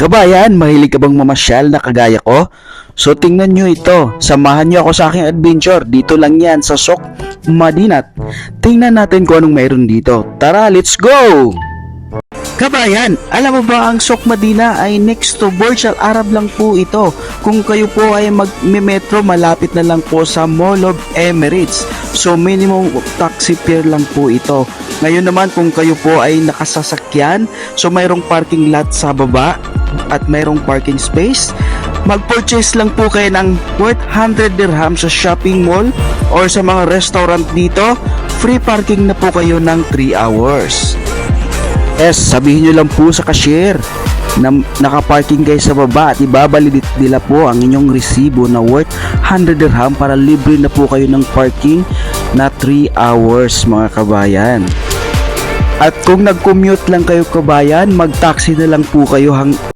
Kabayan, mahilig ka bang mamasyal na kagaya ko? So tingnan nyo ito, samahan nyo ako sa aking adventure. Dito lang yan sa Sok Madinat. Tingnan natin kung anong meron dito. Tara, let's go! Kabayan, alam mo ba ang Sok Madina ay next to Burj Al Arab lang po ito. Kung kayo po ay mag-metro, malapit na lang po sa Mall of Emirates. So minimum taxi fare lang po ito. Ngayon naman kung kayo po ay nakasasakyan, so mayroong parking lot sa baba at mayroong parking space. Mag-purchase lang po kayo ng worth 100 dirham sa shopping mall or sa mga restaurant dito. Free parking na po kayo ng 3 hours. Yes, sabihin nyo lang po sa cashier na nakaparking kayo sa baba at ibabalidit nila po ang inyong resibo na worth 100 dirham para libre na po kayo ng parking na 3 hours mga kabayan. At kung nag-commute lang kayo kabayan, mag-taxi na lang po kayo